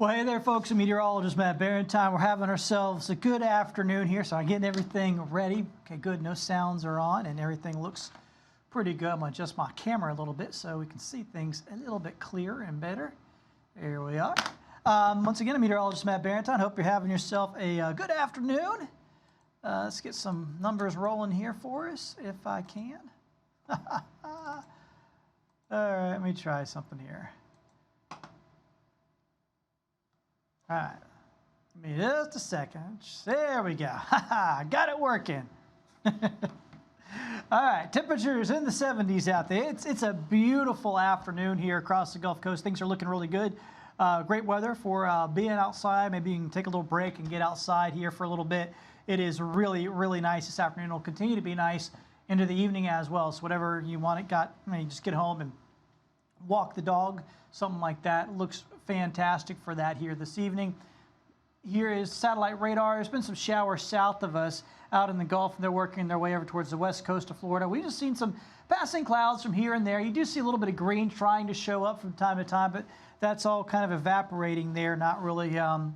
Well, hey there, folks. I'm meteorologist Matt Barentine. We're having ourselves a good afternoon here, so I'm getting everything ready. Okay, good. No sounds are on, and everything looks pretty good. I'm going to adjust my camera a little bit so we can see things a little bit clearer and better. There we are. Once again, I'm meteorologist Matt Barentine. Hope you're having yourself a good afternoon. Let's get some numbers rolling here for us, if I can. All right, let me try something here. All right, give me just a second. There we go. Got it working. All right, temperatures in the 70s out there. It's a beautiful afternoon here across the Gulf Coast. Things are looking really good. Great weather for being outside. Maybe you can take a little break and get outside here for a little bit. It is really, really nice this afternoon. It'll continue to be nice into the evening as well. So whatever you want, you just get home and walk the dog, something like that. Looks fantastic for that here this evening. Here is satellite radar. There's been some showers south of us out in the Gulf, and they're working their way over towards the west coast of Florida. We've just seen some passing clouds from here and there. You do see a little bit of green trying to show up from time to time, but that's all kind of evaporating there, not really. All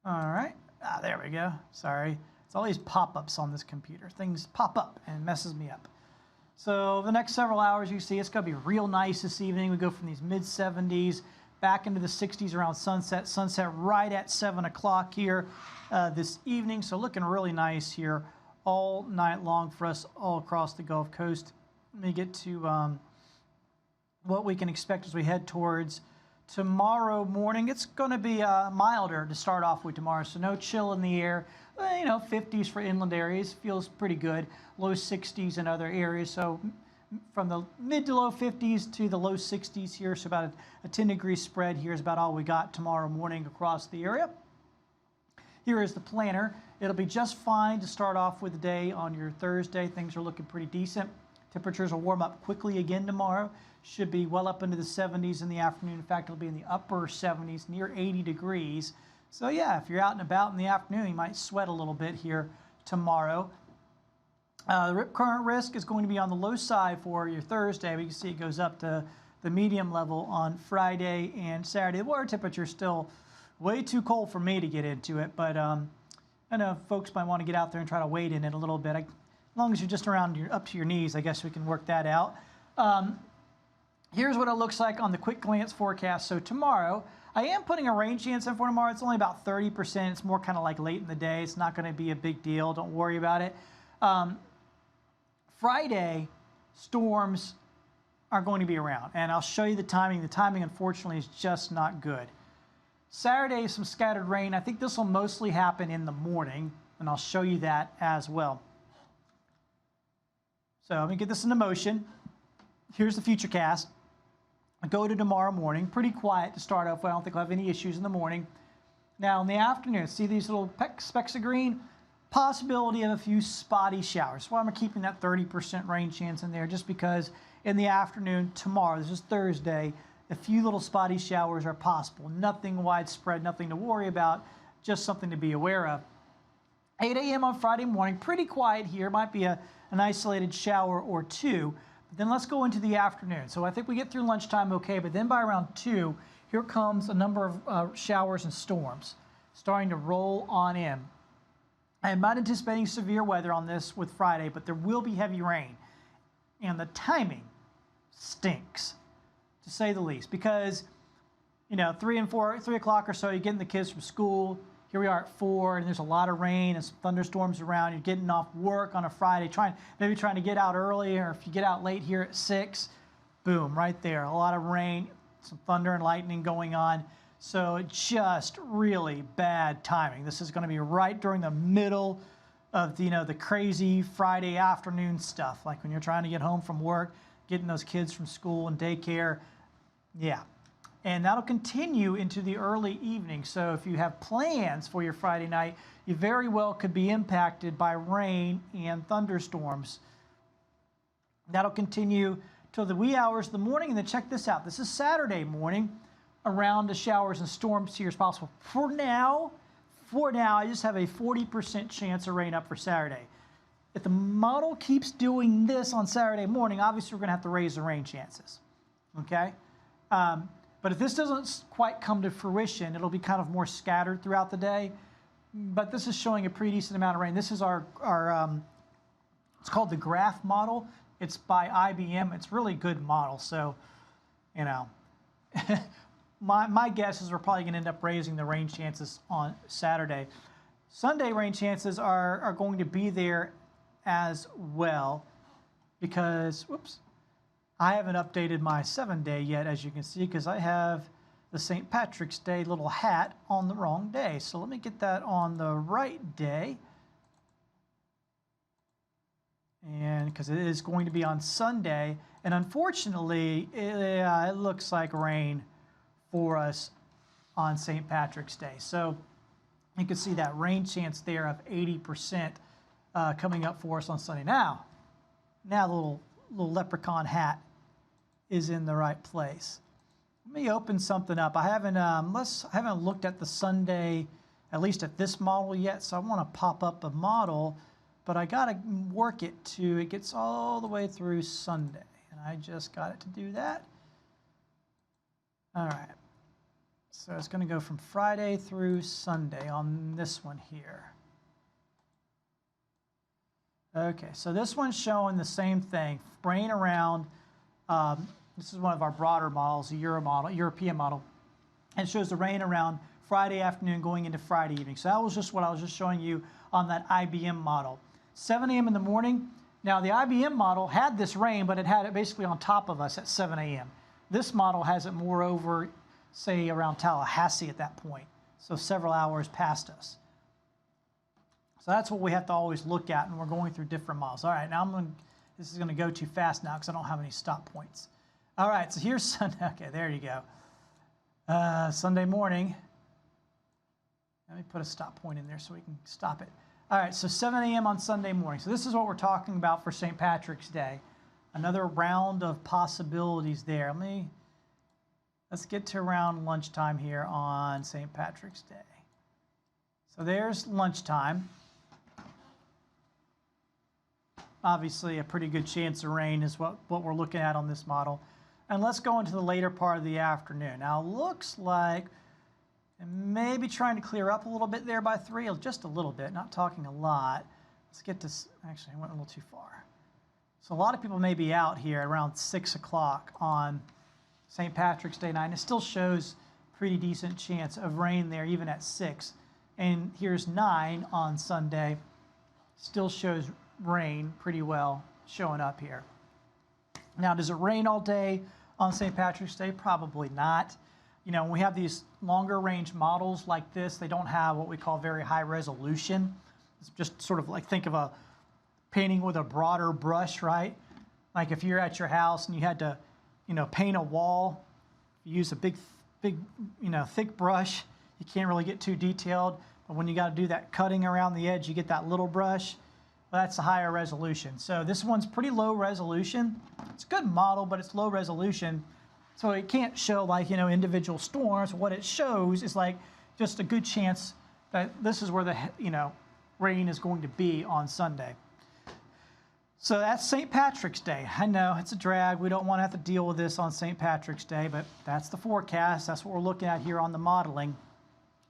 right. There we go. Sorry. It's all these pop-ups on this computer. Things pop up and messes me up. So the next several hours, you see, it's going to be real nice this evening. We go from these mid-70s back into the 60s around sunset. Sunset right at 7 o'clock here this evening. So looking really nice here all night long for us all across the Gulf Coast. Let me get to what we can expect as we head towards tomorrow morning. It's going to be milder to start off with tomorrow, so no chill in the air. You know, 50s for inland areas, feels pretty good. Low 60s in other areas, so from the mid to low 50s to the low 60s here, so about a 10-degree spread here is about all we got tomorrow morning across the area. Here is the planner. It'll be just fine to start off with the day on your Thursday. Things are looking pretty decent. Temperatures will warm up quickly again tomorrow. Should be well up into the 70s in the afternoon. In fact, it'll be in the upper 70s, near 80 degrees. So yeah, if you're out and about in the afternoon, you might sweat a little bit here tomorrow. The rip current risk is going to be on the low side for your Thursday. We can see it goes up to the medium level on Friday and Saturday. The water temperature is still way too cold for me to get into it, but I know folks might want to get out there and try to wade in it a little bit. As long as you're just around up to your knees, I guess we can work that out. Here's what it looks like on the quick glance forecast. So tomorrow, I am putting a rain chance in for tomorrow. It's only about 30%. It's more kind of like late in the day. It's not going to be a big deal. Don't worry about it. Friday, storms are going to be around, and I'll show you the timing. The timing, unfortunately, is just not good. Saturday, some scattered rain. I think this will mostly happen in the morning, and I'll show you that as well. So let me get this into motion. Here's the futurecast. I go to tomorrow morning, pretty quiet to start off with. I don't think I'll have any issues in the morning. Now in the afternoon, see these little specks of green? Possibility of a few spotty showers. So I'm keeping that 30% rain chance in there just because in the afternoon tomorrow, this is Thursday, a few little spotty showers are possible. Nothing widespread, nothing to worry about, just something to be aware of. 8 a.m. on Friday morning, pretty quiet here. Might be an isolated shower or two. Then let's go into the afternoon. So I think we get through lunchtime okay, but then by around 2, here comes a number of showers and storms starting to roll on in. I am not anticipating severe weather on this with Friday, but there will be heavy rain. And the timing stinks, to say the least, because, you know, 3 o'clock or so, you're getting the kids from school. Here we are at 4, and there's a lot of rain and some thunderstorms around. You're getting off work on a Friday, maybe trying to get out early, or if you get out late here at 6, boom, right there. A lot of rain, some thunder and lightning going on. So just really bad timing. This is going to be right during the middle of the crazy Friday afternoon stuff, like when you're trying to get home from work, getting those kids from school and daycare. Yeah. And that'll continue into the early evening. So if you have plans for your Friday night, you very well could be impacted by rain and thunderstorms. That'll continue till the wee hours of the morning. And then check this out. This is Saturday morning. Around the showers and storms here as possible. For now, I just have a 40% chance of rain up for Saturday. If the model keeps doing this on Saturday morning, obviously we're going to have to raise the rain chances. Okay? But if this doesn't quite come to fruition, it'll be kind of more scattered throughout the day. But this is showing a pretty decent amount of rain. This is our it's called the graph model. It's by IBM. It's a really good model. So, you know, my guess is we're probably going to end up raising the rain chances on Saturday. Sunday rain chances are going to be there as well because, whoops, I haven't updated my 7-day yet, as you can see, because I have the St. Patrick's Day little hat on the wrong day. So let me get that on the right day. And because it is going to be on Sunday, and unfortunately, it looks like rain for us on St. Patrick's Day. So you can see that rain chance there of 80% coming up for us on Sunday. Now the little leprechaun hat is in the right place. Let me open something up. I haven't looked at the Sunday, at least at this model yet, so I want to pop up a model, but I got to work it to, it gets all the way through Sunday, and I just got it to do that. All right. So it's going to go from Friday through Sunday on this one here. Okay, so this one's showing the same thing, rain around. This is one of our broader models, the European model. And it shows the rain around Friday afternoon going into Friday evening. So that was just what I was just showing you on that IBM model. 7 a.m. in the morning. Now the IBM model had this rain, but it had it basically on top of us at 7 a.m. This model has it more over, say, around Tallahassee at that point. So several hours past us. So that's what we have to always look at, and we're going through different models. All right, now this is going to go too fast now because I don't have any stop points. All right, so here's Sunday. Okay, there you go. Sunday morning. Let me put a stop point in there so we can stop it. All right, so 7 a.m. on Sunday morning. So this is what we're talking about for St. Patrick's Day. Another round of possibilities there. Let's get to around lunchtime here on St. Patrick's Day. So there's lunchtime. Obviously, a pretty good chance of rain is what we're looking at on this model. And let's go into the later part of the afternoon. Now, it looks like maybe trying to clear up a little bit there by 3, just a little bit, not talking a lot. Let's get to, actually, I went a little too far. So a lot of people may be out here around 6 o'clock on St. Patrick's Day night. And it still shows pretty decent chance of rain there, even at 6. And here's 9 on Sunday. Still shows rain pretty well showing up here. Now, does it rain all day on St. Patrick's Day? Probably not. You know, when we have these longer range models like this, they don't have what we call very high resolution. It's just sort of like, think of a painting with a broader brush, right? Like if you're at your house and you had to, you know, paint a wall, you use a big, you know, thick brush, you can't really get too detailed. But when you got to do that cutting around the edge, you get that little brush. Well, that's a higher resolution. So this one's pretty low resolution. It's a good model, but it's low resolution. So it can't show like, you know, individual storms. What it shows is like just a good chance that this is where the, you know, rain is going to be on Sunday. So that's St. Patrick's Day. I know it's a drag. We don't want to have to deal with this on St. Patrick's Day, but that's the forecast. That's what we're looking at here on the modeling.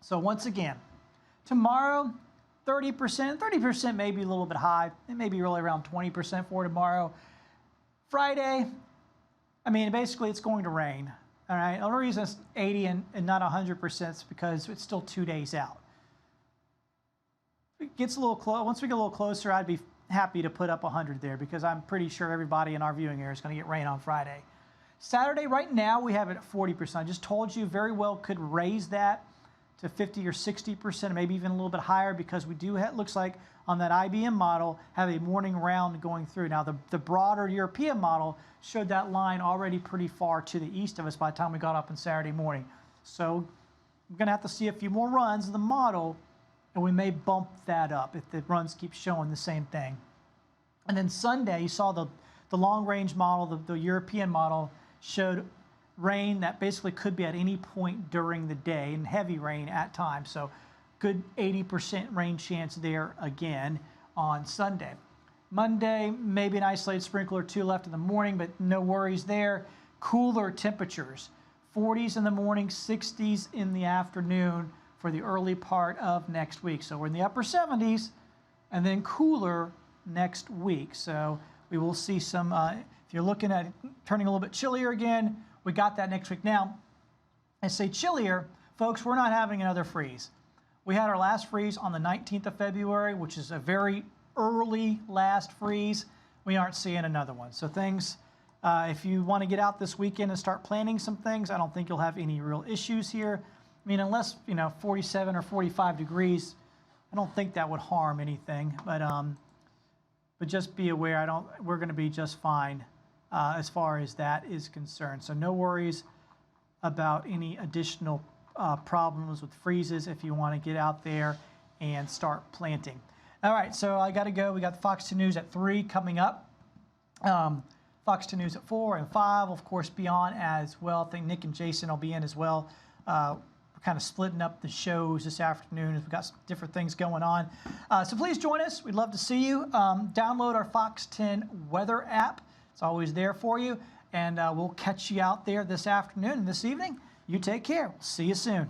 So once again, tomorrow, 30%. 30% may be a little bit high. It may be really around 20% for tomorrow. Friday, I mean, basically it's going to rain. All right. The only reason it's 80 and not 100% is because it's still 2 days out. It gets a little close. Once we get a little closer, I'd be happy to put up 100 there because I'm pretty sure everybody in our viewing area is going to get rain on Friday. Saturday, right now, we have it at 40%. I just told you very well could raise that to 50 or 60%, maybe even a little bit higher because we do have, looks like on that IBM model, have a morning round going through. Now, the broader European model showed that line already pretty far to the east of us by the time we got up on Saturday morning. So we're going to have to see a few more runs of the model, and we may bump that up if the runs keep showing the same thing. And then Sunday, you saw the long-range model, the European model, showed rain that basically could be at any point during the day, and heavy rain at times. So good 80% rain chance there again on Sunday. Monday, maybe an isolated sprinkle or two left in the morning, but no worries there. Cooler temperatures 40s in the morning, 60s in the afternoon for the early part of next week. So we're in the upper 70s and then cooler next week. So we will see some, if you're looking at turning a little bit chillier again, we got that next week. Now, I say chillier, folks, we're not having another freeze. We had our last freeze on the 19th of February, which is a very early last freeze. We aren't seeing another one. So things, if you want to get out this weekend and start planning some things, I don't think you'll have any real issues here. I mean, unless, 47 or 45 degrees, I don't think that would harm anything. But just be aware, we're going to be just fine as far as that is concerned. So no worries about any additional problems with freezes if you want to get out there and start planting. All right, so I got to go. We got the Fox 2 News at 3 coming up. Fox 2 News at 4 and 5, of course, be on as well. I think Nick and Jason will be in as well. We're kind of splitting up the shows this afternoon as we've got some different things going on. So please join us. We'd love to see you. Download our Fox 10 weather app. It's always there for you. And we'll catch you out there this afternoon and this evening. You take care. We'll see you soon.